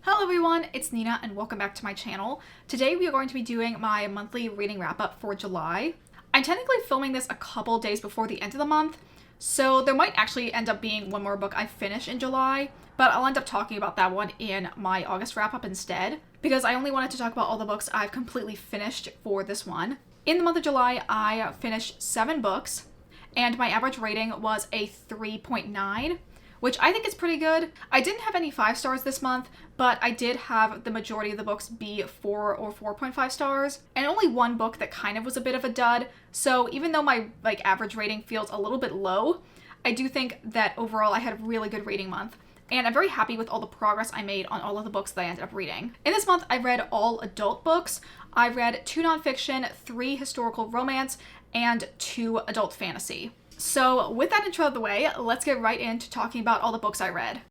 Hello everyone, it's Nina and welcome back to my channel. Today we are going to be doing my monthly reading wrap-up for July. I'm technically filming this a couple days before the end of the month, so there might actually end up being one more book I finish in July, but I'll end up talking about that one in my August wrap-up instead, because I only wanted to talk about all the books I've completely finished for this one. In the month of July, I finished 7 books, and my average rating was a 3.9. which I think is pretty good. I didn't have any 5 stars this month, but I did have the majority of the books be 4 or 4.5 stars, and only one book that kind of was a bit of a dud. So even though my average rating feels a little bit low, I do think that overall I had a really good reading month. And I'm very happy with all the progress I made on all of the books that I ended up reading. In this month, I read all adult books. I read 2 nonfiction, 3 historical romance, and 2 adult fantasy. So with that intro out of the way, let's get right into talking about all the books I read.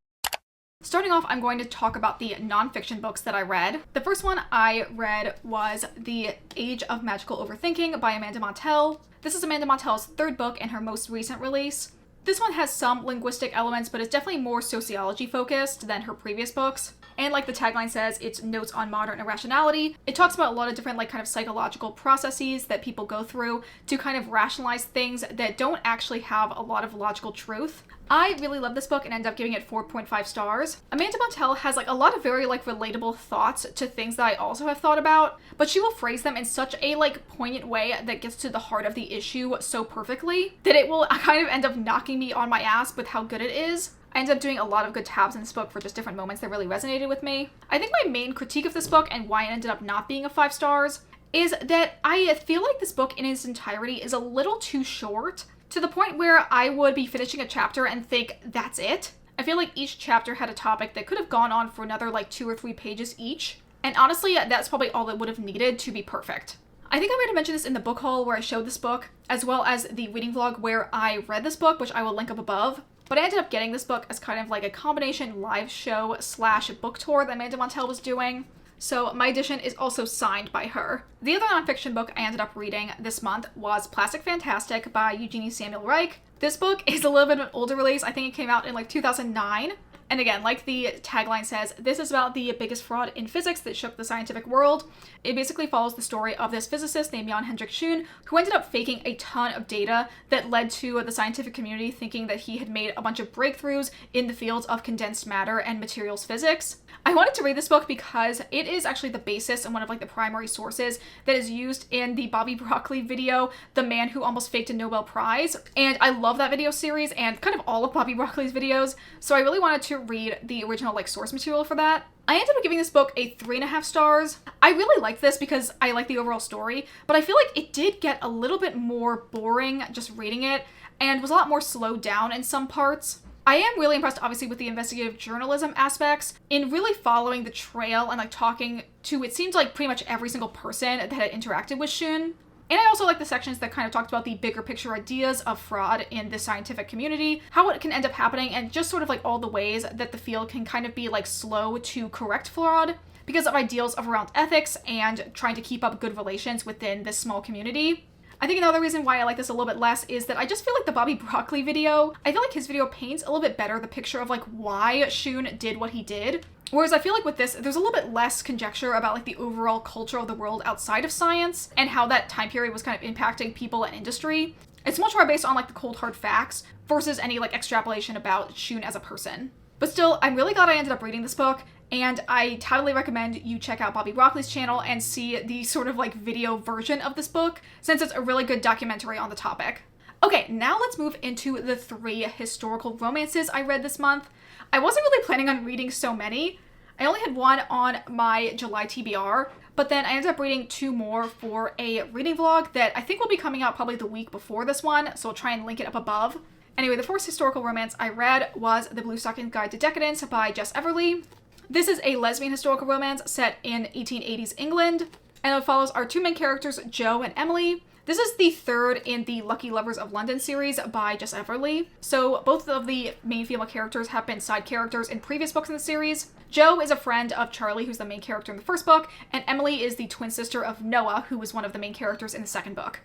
Starting off, I'm going to talk about the nonfiction books that I read. The first one I read was The Age of Magical Overthinking by Amanda Montell. This is Amanda Montell's 3rd book and her most recent release. This one has some linguistic elements, but it's definitely more sociology focused than her previous books. And like the tagline says, it's notes on modern irrationality. It talks about a lot of different kind of psychological processes that people go through to kind of rationalize things that don't actually have a lot of logical truth. I really love this book and ended up giving it 4.5 stars. Amanda Montell has a lot of very relatable thoughts to things that I also have thought about, but she will phrase them in such a poignant way that gets to the heart of the issue so perfectly that it will kind of end up knocking me on my ass with how good it is. I ended up doing a lot of good tabs in this book for just different moments that really resonated with me. I think my main critique of this book and why it ended up not being a 5 stars is that I feel like this book in its entirety is a little too short, to the point where I would be finishing a chapter and think, that's it. I feel like each chapter had a topic that could have gone on for another 2 or 3 pages each. And honestly, that's probably all it would have needed to be perfect. I think I might have mentioned this in the book haul where I showed this book, as well as the reading vlog where I read this book, which I will link up above. But I ended up getting this book as kind of a combination live show / book tour that Amanda Montell was doing. So my edition is also signed by her. The other nonfiction book I ended up reading this month was Plastic Fantastic by Eugenie Samuel Reich. This book is a little bit of an older release. I think it came out in 2009. And again, like the tagline says, this is about the biggest fraud in physics that shook the scientific world. It basically follows the story of this physicist named Jan-Hendrik Schoen, who ended up faking a ton of data that led to the scientific community thinking that he had made a bunch of breakthroughs in the fields of condensed matter and materials physics. I wanted to read this book because it is actually the basis and one of the primary sources that is used in the Bobby Broccoli video, The Man Who Almost Faked a Nobel Prize. And I love that video series and kind of all of Bobby Broccoli's videos, so I really wanted to read the original source material for that. I ended up giving this book a 3.5 stars. I really liked this because I like the overall story, but I feel like it did get a little bit more boring just reading it and was a lot more slowed down in some parts. I am really impressed, obviously, with the investigative journalism aspects in really following the trail and talking to, it seems pretty much every single person that had interacted with Schoen. And I also like the sections that kind of talked about the bigger picture ideas of fraud in the scientific community, how it can end up happening, and just sort of all the ways that the field can kind of be slow to correct fraud because of ideals of around ethics and trying to keep up good relations within this small community. I think another reason why I like this a little bit less is that I just feel like the Bobby Broccoli video, I feel like his video paints a little bit better the picture of why Schoen did what he did. Whereas I feel like with this, there's a little bit less conjecture about the overall culture of the world outside of science and how that time period was kind of impacting people and industry. It's much more based on the cold hard facts versus any extrapolation about Schoen as a person. But still, I'm really glad I ended up reading this book, and I totally recommend you check out Bobby Broccoli's channel and see the sort of video version of this book, since it's a really good documentary on the topic. Okay, now let's move into the 3 historical romances I read this month. I wasn't really planning on reading so many. I only had 1 on my July TBR, but then I ended up reading 2 more for a reading vlog that I think will be coming out probably the week before this one, so I'll try and link it up above. Anyway, the first historical romance I read was The Bluestocking Guide to Decadence by Jess Everly. This is a lesbian historical romance set in 1880s England, and it follows our 2 main characters, Jo and Emily. This is the 3rd in the Lucky Lovers of London series by Jess Everly. So both of the main female characters have been side characters in previous books in the series. Jo is a friend of Charlie, who's the main character in the first book, and Emily is the twin sister of Noah, who was one of the main characters in the second book.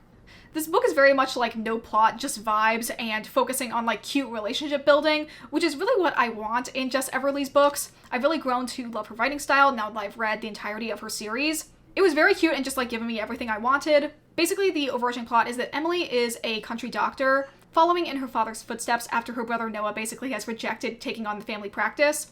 This book is very much like no plot, just vibes and focusing on like cute relationship building, which is really what I want in Jess Everly's books. I've really grown to love her writing style now that I've read the entirety of her series. It was very cute and just like giving me everything I wanted. Basically, the overarching plot is that Emily is a country doctor, following in her father's footsteps after her brother Noah basically has rejected taking on the family practice.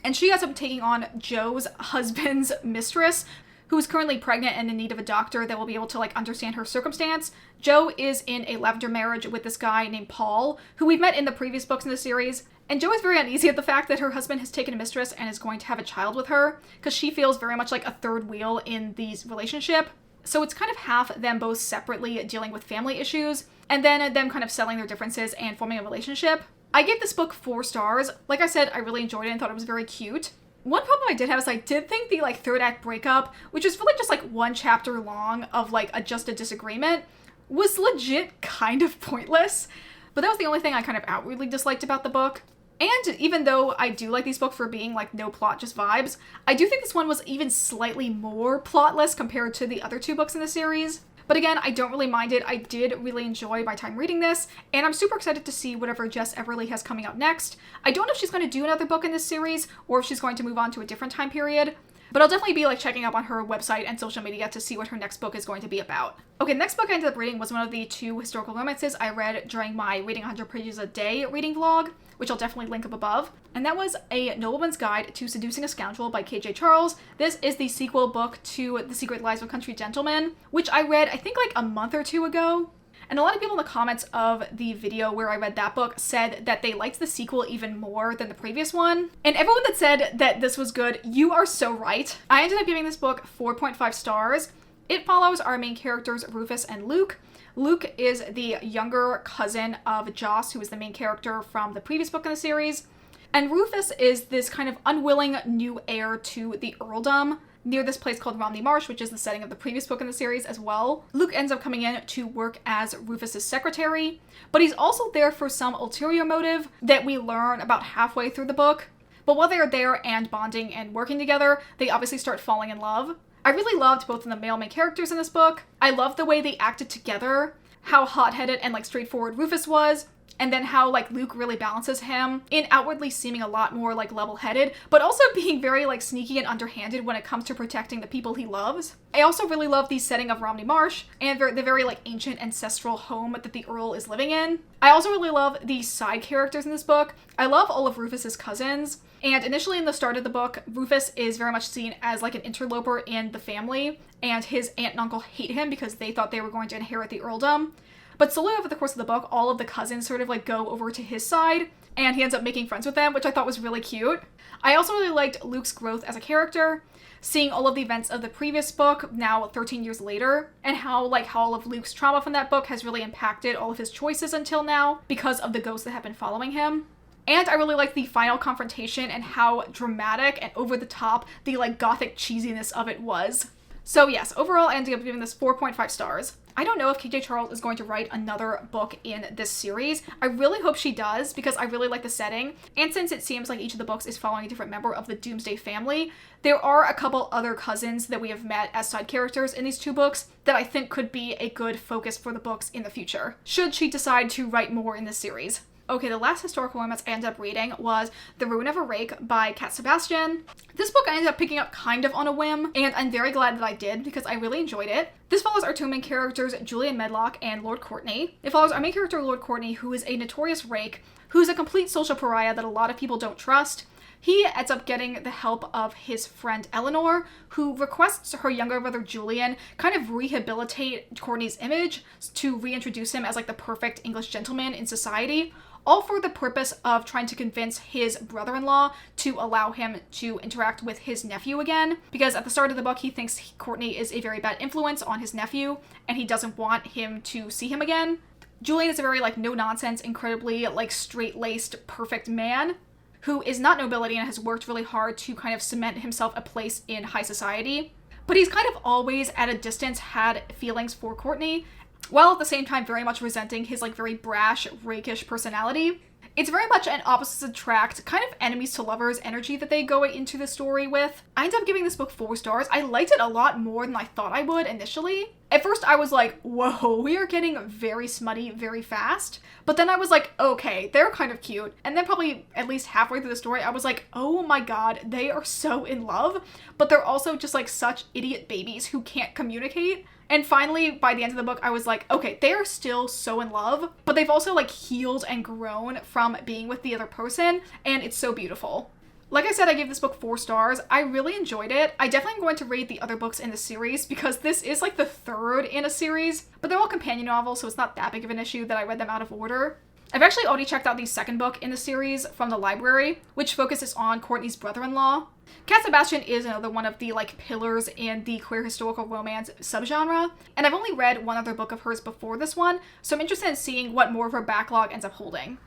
And she ends up taking on Joe's husband's mistress, who is currently pregnant and in need of a doctor that will be able to like understand her circumstance. Joe is in a lavender marriage with this guy named Paul, who we've met in the previous books in the series. And Joe is very uneasy at the fact that her husband has taken a mistress and is going to have a child with her, because she feels very much like a third wheel in the relationship. So it's kind of half them both separately dealing with family issues, and then them kind of settling their differences and forming a relationship. I gave this book 4 stars. Like I said, I really enjoyed it and thought it was very cute. One problem I did have is I did think the like third act breakup, which is really just like 1 chapter long of like just a disagreement, was legit kind of pointless. But that was the only thing I kind of outwardly disliked about the book. And even though I do like these books for being like no plot, just vibes, I do think this one was even slightly more plotless compared to the other 2 books in the series. But again, I don't really mind it. I did really enjoy my time reading this, and I'm super excited to see whatever Jess Everly has coming out next. I don't know if she's going to do another book in this series, or if she's going to move on to a different time period, but I'll definitely be like checking up on her website and social media to see what her next book is going to be about. Okay, the next book I ended up reading was one of the 2 historical romances I read during my Reading 100 Pages a Day reading vlog, which I'll definitely link up above. And that was A Nobleman's Guide to Seducing a Scoundrel by K.J. Charles. This is the sequel book to The Secret Lives of Country Gentlemen, which I read I think like a month or 2 ago. And a lot of people in the comments of the video where I read that book said that they liked the sequel even more than the previous one. And everyone that said that this was good, you are so right. I ended up giving this book 4.5 stars. It follows our main characters Rufus and Luke. Luke is the younger cousin of Joss, who is the main character from the previous book in the series. And Rufus is this kind of unwilling new heir to the earldom near this place called Romney Marsh, which is the setting of the previous book in the series as well. Luke ends up coming in to work as Rufus's secretary, but he's also there for some ulterior motive that we learn about halfway through the book. But while they are there and bonding and working together, they obviously start falling in love. I really loved both of the male main characters in this book. I loved the way they acted together, how hot-headed and like straightforward Rufus was, and then how like Luke really balances him in outwardly seeming a lot more like level-headed, but also being very like sneaky and underhanded when it comes to protecting the people he loves. I also really love the setting of Romney Marsh and the very like ancient ancestral home that the Earl is living in. I also really love the side characters in this book. I love all of Rufus's cousins. And initially in the start of the book, Rufus is very much seen as like an interloper in the family, and his aunt and uncle hate him because they thought they were going to inherit the earldom. But slowly over the course of the book, all of the cousins sort of like go over to his side, and he ends up making friends with them, which I thought was really cute. I also really liked Luke's growth as a character, seeing all of the events of the previous book, now 13 years later, and how all of Luke's trauma from that book has really impacted all of his choices until now because of the ghosts that have been following him. And I really liked the final confrontation and how dramatic and over the top the like gothic cheesiness of it was. So yes, overall I ended up giving this 4.5 stars. I don't know if K.J. Charles is going to write another book in this series. I really hope she does because I really like the setting. And since it seems like each of the books is following a different member of the Doomsday family, there are a couple other cousins that we have met as side characters in these 2 books that I think could be a good focus for the books in the future, should she decide to write more in this series. Okay, the last historical romance I ended up reading was The Ruin of a Rake by Cat Sebastian. This book I ended up picking up kind of on a whim, and I'm very glad that I did because I really enjoyed it. This follows our 2 main characters, Julian Medlock and Lord Courtney. It follows our main character, Lord Courtney, who is a notorious rake, who's a complete social pariah that a lot of people don't trust. He ends up getting the help of his friend Eleanor, who requests her younger brother Julian kind of rehabilitate Courtney's image to reintroduce him as like the perfect English gentleman in society, all for the purpose of trying to convince his brother-in-law to allow him to interact with his nephew again. Because at the start of the book, he thinks Courtney is a very bad influence on his nephew, and he doesn't want him to see him again. Julian is a very like no-nonsense, incredibly like straight-laced, perfect man who is not nobility and has worked really hard to kind of cement himself a place in high society. But he's kind of always at a distance had feelings for Courtney, while at the same time very much resenting his like very brash, rakish personality. It's very much an opposites attract, kind of enemies to lovers energy that they go into the story with. I ended up giving this book 4 stars. I liked it a lot more than I thought I would initially. At first I was like, whoa, we are getting very smutty very fast. But then I was like, okay, they're kind of cute. And then probably at least halfway through the story, I was like, oh my god, they are so in love. But they're also just like such idiot babies who can't communicate. And finally, by the end of the book, I was like, okay, they are still so in love, but they've also like healed and grown from being with the other person, and it's so beautiful. Like I said, I gave this book 4 stars. I really enjoyed it. I definitely am going to read the other books in the series because this is like the 3rd in a series, but they're all companion novels, so it's not that big of an issue that I read them out of order. I've actually already checked out the 2nd book in the series from the library, which focuses on Courtney's brother-in-law. Cat Sebastian is another one of the like pillars in the queer historical romance subgenre, and I've only read one other book of hers before this one, so I'm interested in seeing what more of her backlog ends up holding.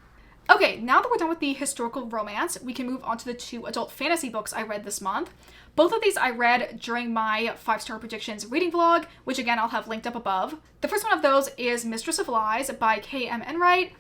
Okay, now that we're done with the historical romance, we can move on to the 2 adult fantasy books I read this month. Both of these I read during my 5-star predictions reading vlog, which again I'll have linked up above. The first one of those is Mistress of Lies by K.M. Enright.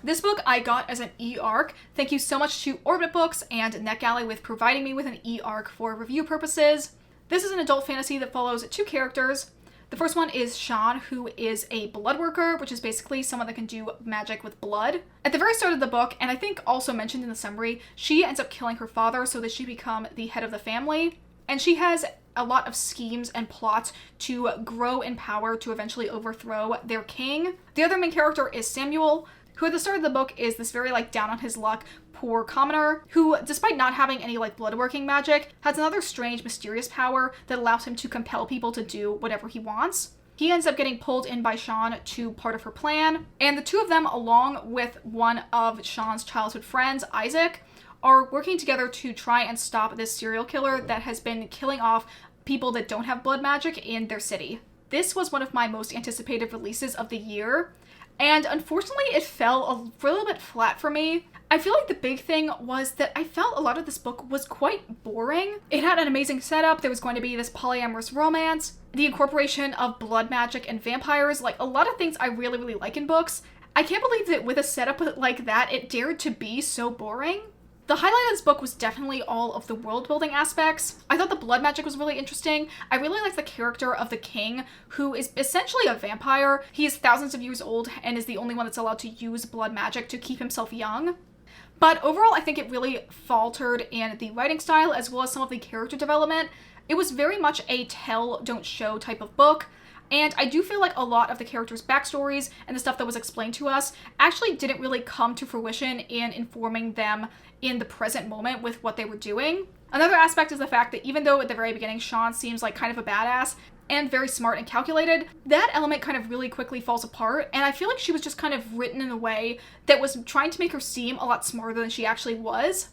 This book I got as an e-arc. Thank you so much to Orbit Books and NetGalley with providing me with an e-arc for review purposes. This is an adult fantasy that follows 2 characters. The first one is Sean, who is a blood worker, which is basically someone that can do magic with blood. At the very start of the book, and I think also mentioned in the summary, she ends up killing her father so that she become the head of the family. And she has a lot of schemes and plots to grow in power to eventually overthrow their king. The other main character is Samuel, who at the start of the book is this very like down on his luck poor commoner who, despite not having any like bloodworking magic, has another strange mysterious power that allows him to compel people to do whatever he wants. He ends up getting pulled in by Sean to part of her plan, and the 2 of them, along with one of Sean's childhood friends, Isaac, are working together to try and stop this serial killer that has been killing off people that don't have blood magic in their city. This was one of my most anticipated releases of the year, and unfortunately it fell a little bit flat for me. I feel like the big thing was that I felt a lot of this book was quite boring. It had an amazing setup. There was going to be this polyamorous romance, the incorporation of blood magic and vampires, like a lot of things I really, really like in books. I can't believe that with a setup like that, it dared to be so boring. The highlight of this book was definitely all of the world building aspects. I thought the blood magic was really interesting. I really liked the character of the king, who is essentially a vampire. He is thousands of years old and is the only one that's allowed to use blood magic to keep himself young. But overall, I think it really faltered in the writing style as well as some of the character development. It was very much a tell, don't show type of book. And I do feel like a lot of the characters' backstories and the stuff that was explained to us actually didn't really come to fruition in informing them in the present moment with what they were doing. Another aspect is the fact that even though at the very beginning Sean seems like kind of a badass and very smart and calculated, that element kind of really quickly falls apart, and I feel like she was just kind of written in a way that was trying to make her seem a lot smarter than she actually was.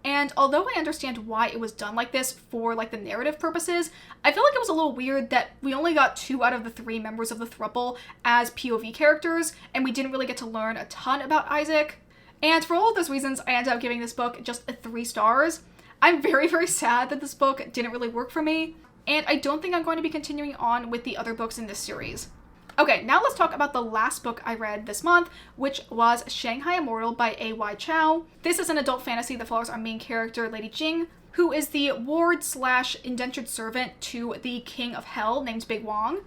And although I understand why it was done like this for like the narrative purposes, I feel like it was a little weird that we only got 2 out of the 3 members of the throuple as POV characters, and we didn't really get to learn a ton about Isaac. And for all of those reasons, I ended up giving this book just 3 stars. I'm very, very sad that this book didn't really work for me, and I don't think I'm going to be continuing on with the other books in this series. Okay, now let's talk about the last book I read this month, which was Shanghai Immortal by A.Y. Chow. This is an adult fantasy that follows our main character, Lady Jing, who is the ward/indentured servant to the King of Hell named Big Wong.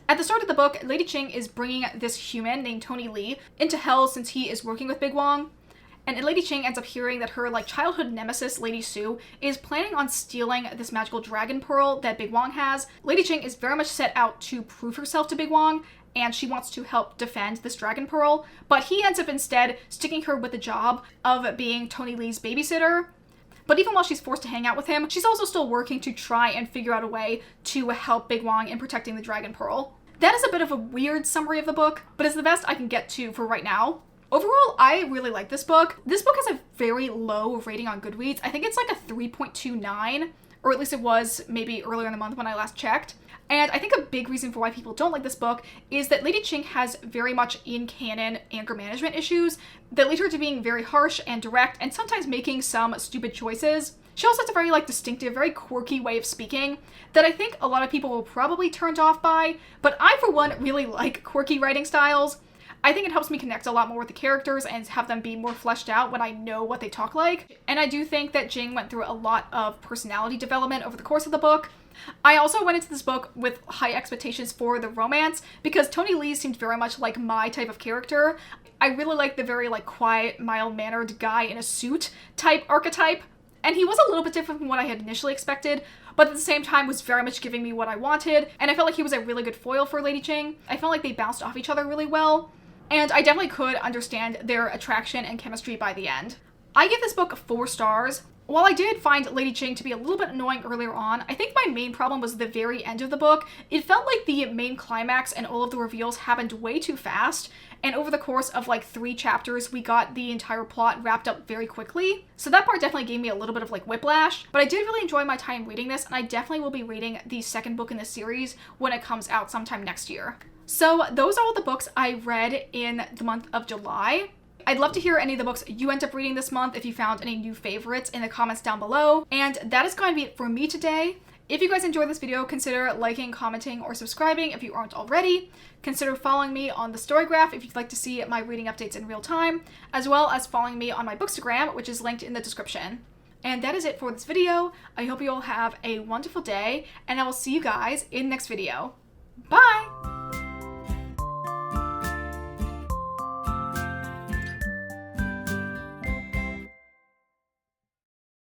At the start of the book, Lady Jing is bringing this human named Tony Lee into Hell since he is working with Big Wong. And Lady Ching ends up hearing that her childhood nemesis, Lady Sue, is planning on stealing this magical dragon pearl that Big Wong has. Lady Ching is very much set out to prove herself to Big Wong, and she wants to help defend this dragon pearl, but he ends up instead sticking her with the job of being Tony Lee's babysitter. But even while she's forced to hang out with him, she's also still working to try and figure out a way to help Big Wong in protecting the dragon pearl. That is a bit of a weird summary of the book, but it's the best I can get to for right now. Overall, I really like this book. This book has a very low rating on Goodreads. I think it's like a 3.29, or at least it was maybe earlier in the month when I last checked. And I think a big reason for why people don't like this book is that Lady Ching has very much in canon anger management issues that lead her to being very harsh and direct and sometimes making some stupid choices. She also has a very distinctive, very quirky way of speaking that I think a lot of people will probably turned off by, but I for one really like quirky writing styles. I think it helps me connect a lot more with the characters and have them be more fleshed out when I know what they talk like. And I do think that Jing went through a lot of personality development over the course of the book. I also went into this book with high expectations for the romance because Tony Lee seemed very much like my type of character. I really like the very quiet, mild-mannered guy in a suit type archetype. And he was a little bit different from what I had initially expected, but at the same time was very much giving me what I wanted, and I felt like he was a really good foil for Lady Jing. I felt like they bounced off each other really well, and I definitely could understand their attraction and chemistry by the end. I give this book 4 stars. While I did find Lady Jing to be a little bit annoying earlier on, I think my main problem was the very end of the book. It felt like the main climax and all of the reveals happened way too fast, and over the course of 3 chapters, we got the entire plot wrapped up very quickly. So that part definitely gave me a little bit of whiplash, but I did really enjoy my time reading this, and I definitely will be reading the second book in the series when it comes out sometime next year. So those are all the books I read in the month of July. I'd love to hear any of the books you end up reading this month if you found any new favorites in the comments down below. And that is going to be it for me today. If you guys enjoyed this video, consider liking, commenting, or subscribing if you aren't already. Consider following me on the Storygraph if you'd like to see my reading updates in real time, as well as following me on my Bookstagram, which is linked in the description. And that is it for this video. I hope you all have a wonderful day, and I will see you guys in the next video. Bye!